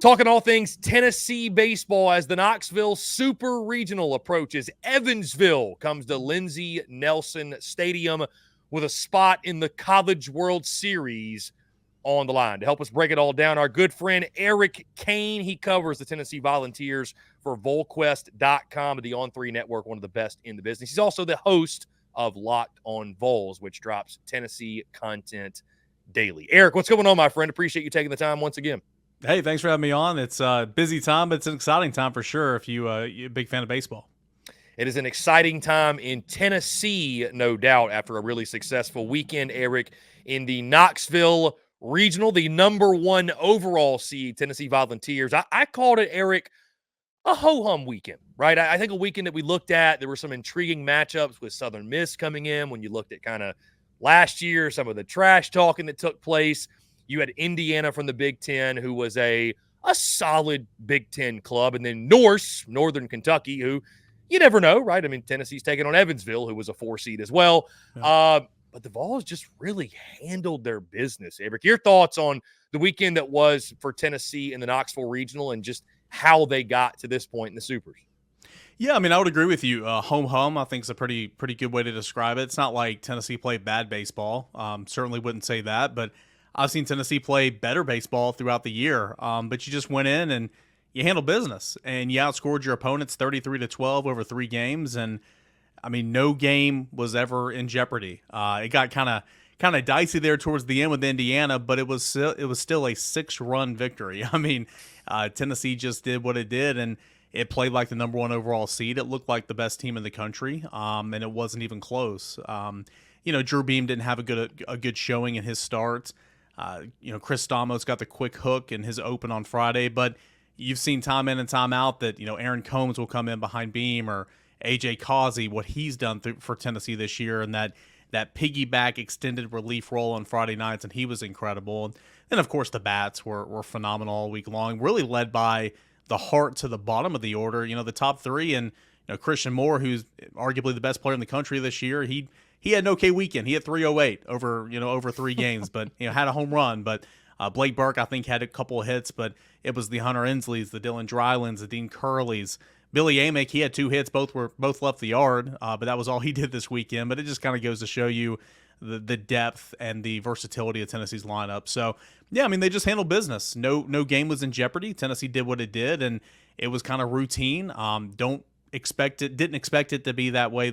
Talking all things Tennessee baseball as the Knoxville Super Regional approaches. Evansville comes to Lindsey Nelson Stadium with a spot in the College World Series on the line. To help us break it all down, our good friend Eric Cain. He covers the Tennessee Volunteers for Volquest.com of the On3 Network, one of the best in the business. He's also the host of Locked on Vols, which drops Tennessee content daily. Eric, what's going on, my friend? Appreciate you taking the time once again. Hey, thanks for having me on. It's a busy time, but it's an exciting time for sure if you're a big fan of baseball. It is an exciting time in Tennessee, no doubt, after a really successful weekend, Eric, in the Knoxville Regional, the #1 overall seed, Tennessee Volunteers. I called it, Eric, a ho-hum weekend, right? I think a weekend that we looked at, there were some intriguing matchups with Southern Miss coming in when you looked at kind of last year, some of the trash talking that took place. You had Indiana from the Big Ten, who was a solid Big Ten club, and then Northern Kentucky, who you never know, right? I mean, Tennessee's taking on Evansville, who was a 4 seed as well. Yeah. But the Vols just really handled their business. Eric, your thoughts on the weekend that was for Tennessee in the Knoxville Regional and just how they got to this point in the Supers? Yeah, I mean, I would agree with you. Home, I think is a pretty good way to describe it. It's not like Tennessee played bad baseball. Certainly wouldn't say that, but I've seen Tennessee play better baseball throughout the year, but you just went in and you handled business, and you outscored your opponents 33-12 over 3 games, and I mean, no game was ever in jeopardy. It got kind of dicey there towards the end with Indiana, but it was still a 6-run victory. I mean, Tennessee just did what it did, and it played like the #1 overall seed. It looked like the best team in the country, and it wasn't even close. Drew Beam didn't have a good showing in his starts. Chris Stamos got the quick hook in his open on Friday, but you've seen time in and time out that, Aaron Combs will come in behind Beam, or A.J. Causey, what he's done for Tennessee this year, and that piggyback extended relief role on Friday nights, and he was incredible. And of course, the bats were phenomenal all week long, really led by the heart to the bottom of the order, the top 3, and Christian Moore, who's arguably the best player in the country this year, he had an okay weekend. He had 308 over 3 games, but had a home run. But Blake Burke, I think, had a couple of hits, but it was the Hunter Insleys, the Dylan Drylands, the Dean Curleys. Billy Amick, he had 2 hits, both left the yard, but that was all he did this weekend. But it just kind of goes to show you the depth and the versatility of Tennessee's lineup. So yeah, I mean, they just handled business. No game was in jeopardy. Tennessee did what it did, and it was kind of routine. Didn't expect it to be that way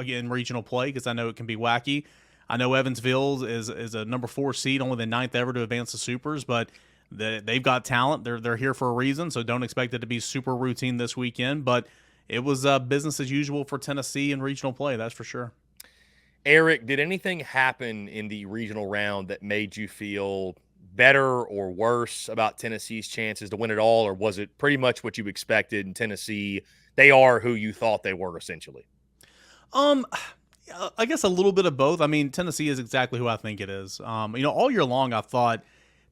in regional play, because I know it can be wacky. I know Evansville is a #4 seed, only the 9th ever to advance the Supers, but they've got talent. They're here for a reason, so don't expect it to be super routine this weekend. But it was business as usual for Tennessee in regional play, that's for sure. Eric, did anything happen in the regional round that made you feel better or worse about Tennessee's chances to win it all, or was it pretty much what you expected in Tennessee? They are who you thought they were, essentially. I guess a little bit of both. I mean, Tennessee is exactly who I think it is. All year long, I thought,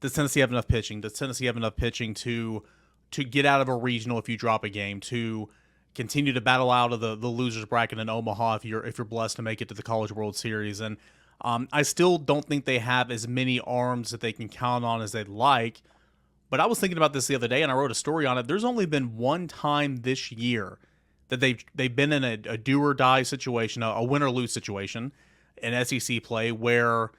does Tennessee have enough pitching? Does Tennessee have enough pitching to get out of a regional if you drop a game, to continue to battle out of the losers bracket in Omaha if you're blessed to make it to the College World Series? And I still don't think they have as many arms that they can count on as they'd like. But I was thinking about this the other day, and I wrote a story on it. There's only been one time this year that they've been in a do or die situation, a win or lose situation in SEC play, where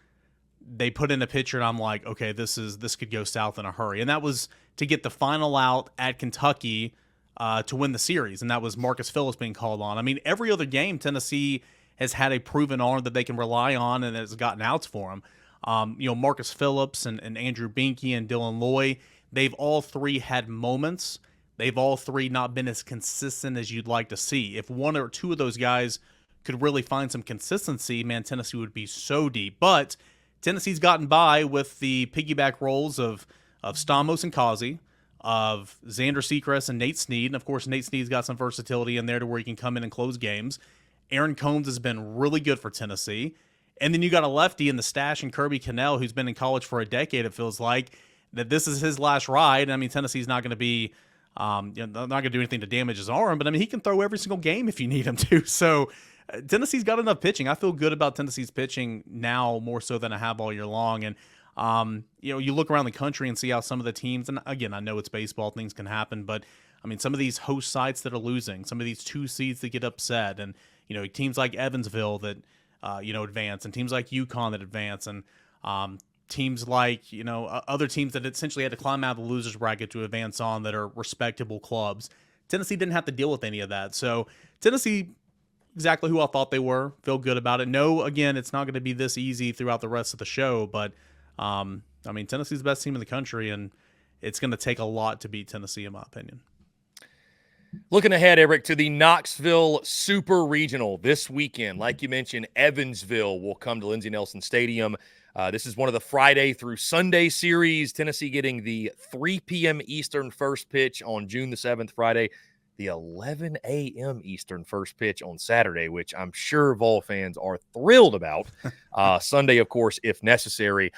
they put in a pitcher and I'm like, okay, this could go south in a hurry. And that was to get the final out at Kentucky to win the series, and that was Marcus Phillips being called on. I mean, every other game Tennessee has had a proven arm that they can rely on and has gotten outs for them. Marcus Phillips and Andrew Binky and Dylan Loy, they've all 3 had moments. They've all 3 not been as consistent as you'd like to see. If 1 or 2 of those guys could really find some consistency, man, Tennessee would be so deep. But Tennessee's gotten by with the piggyback roles of Stamos and Causey, of Xander Sechrest and Nate Snead. And, of course, Nate Snead's got some versatility in there to where he can come in and close games. Aaron Combs has been really good for Tennessee. And then you got a lefty in the stash and Kirby Cannell, who's been in college for a decade, it feels like, that this is his last ride. I mean, Tennessee's not going to be not going to do anything to damage his arm, but I mean, he can throw every single game if you need him to. So Tennessee's got enough pitching. I feel good about Tennessee's pitching now more so than I have all year long. And You look around the country and see how some of the teams, and again, I know it's baseball, things can happen, but I mean, some of these host sites that are losing, some of these 2 seeds that get upset, and teams like Evansville that advance, and teams like UConn that advance, and teams like other teams that essentially had to climb out of the losers bracket to advance on that are respectable clubs. Tennessee didn't have to deal with any of that, so Tennessee, exactly who I thought they were. Feel good about it. No, again, it's not going to be this easy throughout the rest of the show, but I mean, Tennessee's the best team in the country, and it's going to take a lot to beat Tennessee, in my opinion. Looking ahead, Eric, to the Knoxville Super Regional this weekend. Like you mentioned, Evansville will come to Lindsey Nelson Stadium. This is one of the Friday through Sunday series. Tennessee getting the 3 p.m. Eastern first pitch on June the 7th, Friday. The 11 a.m. Eastern first pitch on Saturday, which I'm sure Vol fans are thrilled about. Sunday, of course, if necessary.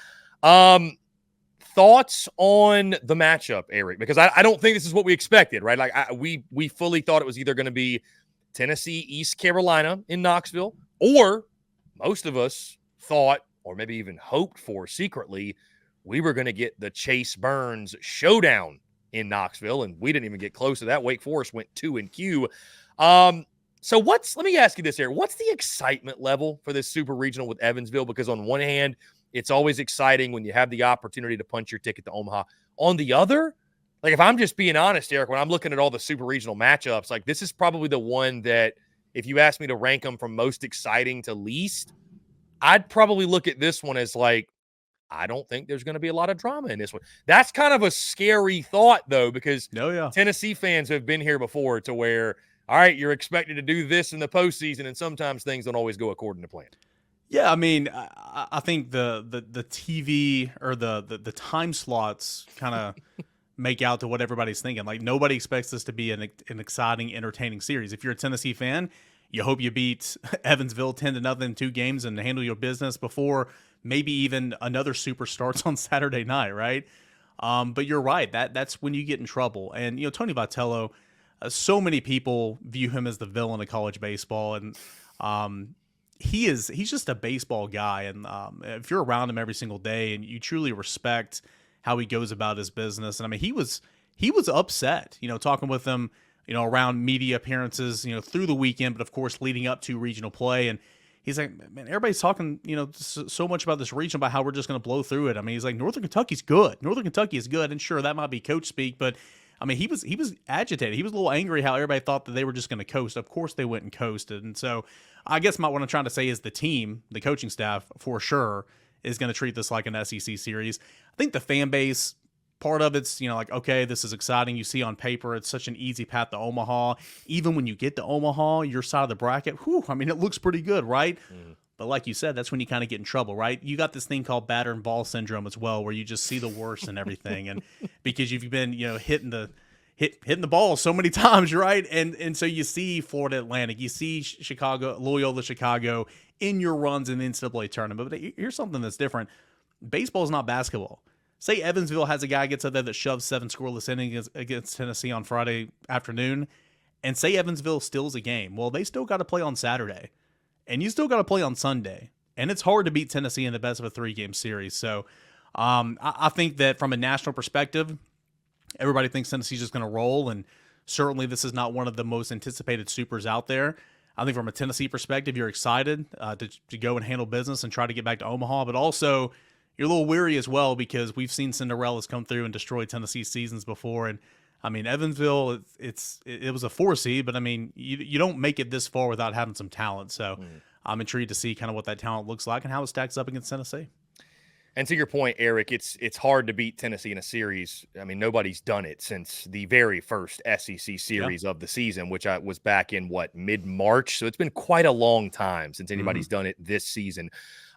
Thoughts on the matchup, Eric? Because I don't think this is what we expected, right? Like we fully thought it was either going to be Tennessee, East Carolina in Knoxville, or most of us thought, or maybe even hoped for secretly, we were going to get the Chase Burns showdown in Knoxville, and we didn't even get close to that. Wake Forest went 2-Q. So let me ask you this, Eric. What's the excitement level for this Super Regional with Evansville? Because on one hand, it's always exciting when you have the opportunity to punch your ticket to Omaha. On the other, like if I'm just being honest, Eric, when I'm looking at all the Super Regional matchups, like this is probably the one that if you ask me to rank them from most exciting to least, I'd probably look at this one as like, I don't think there's going to be a lot of drama in this one. That's kind of a scary thought, though, because Tennessee fans have been here before to where, all right, you're expected to do this in the postseason, and sometimes things don't always go according to plan. Yeah, I mean, I think the TV or the time slots kind of make out to what everybody's thinking. Like nobody expects this to be an exciting, entertaining series. If you're a Tennessee fan, you hope you beat Evansville 10-0 in 2 games and handle your business before maybe even another super starts on Saturday night, right? But you're right. That's when you get in trouble. And, Tony Vitello, so many people view him as the villain of college baseball. And he's just a baseball guy. And if you're around him every single day and you truly respect how he goes about his business. And I mean, he was upset, talking with him, around media appearances, through the weekend, but of course leading up to regional play. And he's like, man, everybody's talking, so much about this region, about how we're just going to blow through it. I mean, he's like, Northern Kentucky's good. Northern Kentucky is good. And sure, that might be coach speak, but I mean, he was agitated. He was a little angry how everybody thought that they were just going to coast. Of course they went and coasted. And so I guess what I'm trying to say is the team, the coaching staff for sure is going to treat this like an SEC series. I think the fan base, part of it's, like, okay, this is exciting. You see on paper, it's such an easy path to Omaha. Even when you get to Omaha, your side of the bracket, I mean, it looks pretty good, right? Mm. But like you said, that's when you kind of get in trouble, right? You got this thing called batter and ball syndrome as well, where you just see the worst and everything. And because you've been, hitting the ball so many times, right? And so you see Florida Atlantic, you see Chicago, Loyola Chicago in your runs in the NCAA tournament. But here's something that's different. Baseball is not basketball. Say Evansville has a guy gets up there that shoves 7 scoreless innings against Tennessee on Friday afternoon, and say Evansville steals a game. Well, they still got to play on Saturday, and you still got to play on Sunday. And it's hard to beat Tennessee in the best of a 3-game series. So I think that from a national perspective, everybody thinks Tennessee's just going to roll, and certainly this is not one of the most anticipated supers out there. I think from a Tennessee perspective, you're excited to go and handle business and try to get back to Omaha, but also you're a little weary as well because we've seen Cinderellas come through and destroy Tennessee seasons before. And I mean, Evansville, it was a 4 seed, but I mean, you don't make it this far without having some talent. So I'm intrigued to see kind of what that talent looks like and how it stacks up against Tennessee. And to your point, Eric, it's hard to beat Tennessee in a series. I mean, nobody's done it since the very first SEC series of the season, which was back in mid-March. So it's been quite a long time since anybody's done it this season.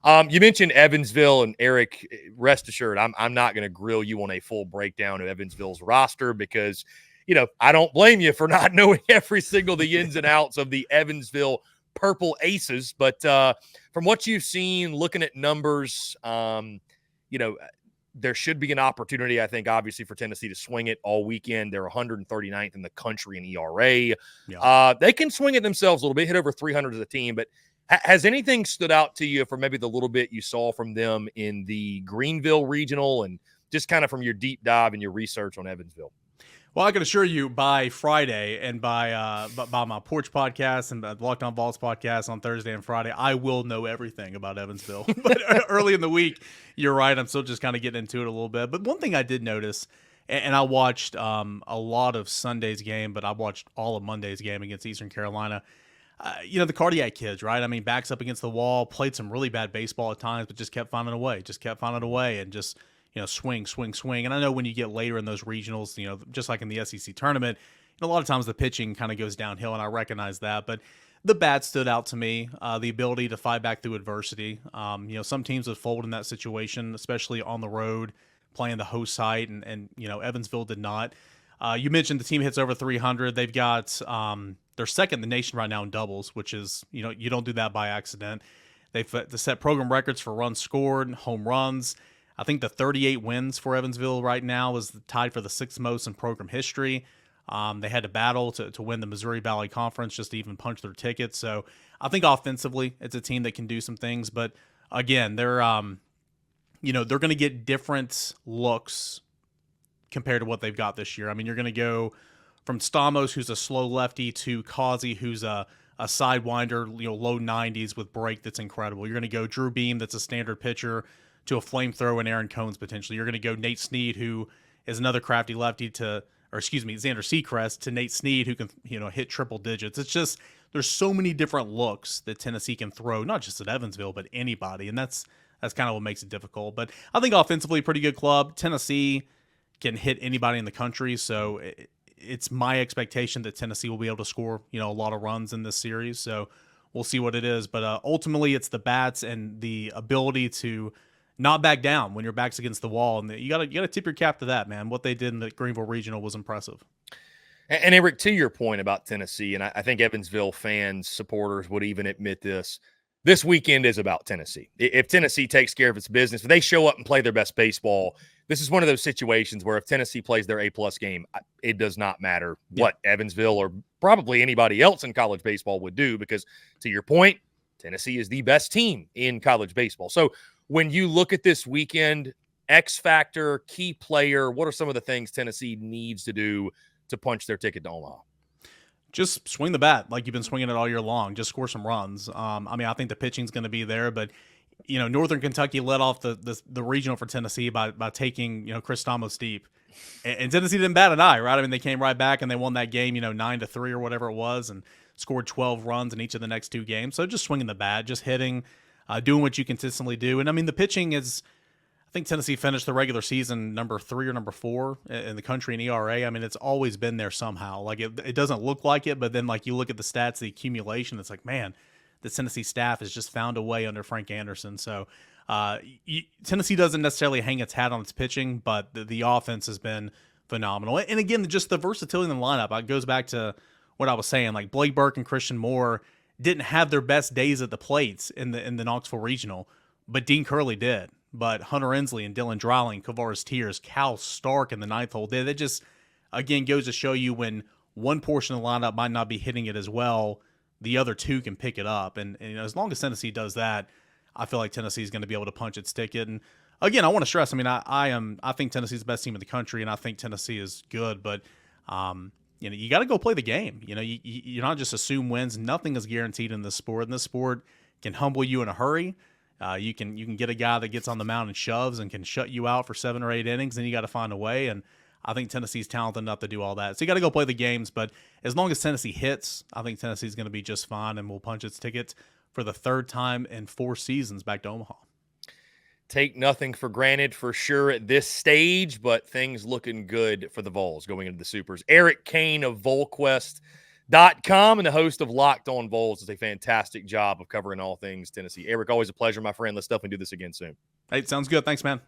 You mentioned Evansville, and Eric, rest assured, I'm not going to grill you on a full breakdown of Evansville's roster because, I don't blame you for not knowing every single the ins and outs of the Evansville Purple Aces. But from what you've seen, looking at numbers, there should be an opportunity, I think, obviously, for Tennessee to swing it all weekend. They're 139th in the country in ERA. Yeah. They can swing it themselves a little bit, hit over 300 as a team, but Has anything stood out to you for maybe the little bit you saw from them in the Greenville Regional and just kind of from your deep dive and your research on Evansville? Well, I can assure you by Friday and by my Porch podcast and the Locked On Vols podcast on Thursday and Friday, I will know everything about Evansville. But early in the week, you're right. I'm still just kind of getting into it a little bit. But one thing I did notice, and I watched a lot of Sunday's game, but I watched all of Monday's game against Eastern Carolina. The Cardiac kids, right? I mean, backs up against the wall, played some really bad baseball at times, but just kept finding a way, and just swing. And I know when you get later in those regionals, just like in the SEC tournament, a lot of times the pitching kind of goes downhill, and I recognize that. But the bat stood out to me, the ability to fight back through adversity. Some teams would fold in that situation, especially on the road, playing the host site, and Evansville did not. You mentioned the team hits over 300. They've got they're second in the nation right now in doubles, which is, you don't do that by accident. They've set program records for runs scored, home runs. I think the 38 wins for Evansville right now is tied for the sixth most in program history. They had to battle to win the Missouri Valley Conference just to even punch their ticket. So I think offensively, it's a team that can do some things. But again, they're going to get different looks compared to what they've got this year. I mean, you're going to go from Stamos, who's a slow lefty, to Causey, who's a sidewinder, low 90s with break that's incredible. You're going to go Drew Beam, that's a standard pitcher, to a flamethrower and Aaron Cones potentially. You're going to go Nate Snead, who is another crafty lefty, Xander Seacrest, to Nate Snead, who can hit triple digits. It's just there's so many different looks that Tennessee can throw, not just at Evansville, but anybody, and that's kind of what makes it difficult. But I think offensively, pretty good club. Tennessee can hit anybody in the country, so it's my expectation that Tennessee will be able to score a lot of runs in this series. So we'll see what it is, but ultimately it's the bats and the ability to not back down when your back's against the wall, and you gotta tip your cap to that, man. What they did in the Greenville Regional was impressive. And Eric, to your point about Tennessee, and I think Evansville fans, supporters would even admit this weekend is about Tennessee. If Tennessee takes care of its business, if they show up and play their best baseball, this is one of those situations where if Tennessee plays their A-plus game, it does not matter what Evansville or probably anybody else in college baseball would do, because to your point, Tennessee is the best team in college baseball. So when you look at this weekend, X factor, key player, what are some of the things Tennessee needs to do to punch their ticket to Omaha? Just swing the bat like you've been swinging it all year long. Just score some runs. I think the pitching's going to be there, but Northern Kentucky led off the regional for Tennessee by taking Chris Stamos deep, and Tennessee didn't bat an eye, right? I mean, they came right back and they won that game 9-3 or whatever it was, and scored 12 runs in each of the next two games. So just swinging the bat, just hitting, doing what you consistently do. And I mean, the pitching is, I think Tennessee finished the regular season number 3 or number 4 in the country in ERA. I mean, it's always been there somehow. Like it doesn't look like it, but then like you look at the stats, the accumulation, it's like, man, the Tennessee staff has just found a way under Frank Anderson. So Tennessee doesn't necessarily hang its hat on its pitching, but the offense has been phenomenal. And again, just the versatility in the lineup, it goes back to what I was saying. Like Blake Burke and Christian Moore didn't have their best days at the plates in the Knoxville Regional, but Dean Curley did. But Hunter Inslee and Dylan Dreiling, Kavaris Tears, Cal Stark in the ninth hole, that just, again, goes to show you when one portion of the lineup might not be hitting it as well, the other two can pick it up. And as long as Tennessee does that, I feel like Tennessee is going to be able to punch its ticket. And again, I want to stress, I mean, I think Tennessee's the best team in the country, and I think Tennessee is good, but you got to go play the game. You're not just assume wins. Nothing is guaranteed in this sport, and this sport can humble you in a hurry. You can get a guy that gets on the mound and shoves and can shut you out for 7 or 8 innings, and you got to find a way. And I think Tennessee's talented enough to do all that. So you got to go play the games. But as long as Tennessee hits, I think Tennessee's going to be just fine and will punch its ticket for the third time in 4 seasons back to Omaha. Take nothing for granted for sure at this stage, but things looking good for the Vols going into the Supers. Eric Cain of Volquest.com and the host of Locked On Vols does a fantastic job of covering all things Tennessee. Eric, always a pleasure, my friend. Let's definitely do this again soon. Hey, sounds good. Thanks, man.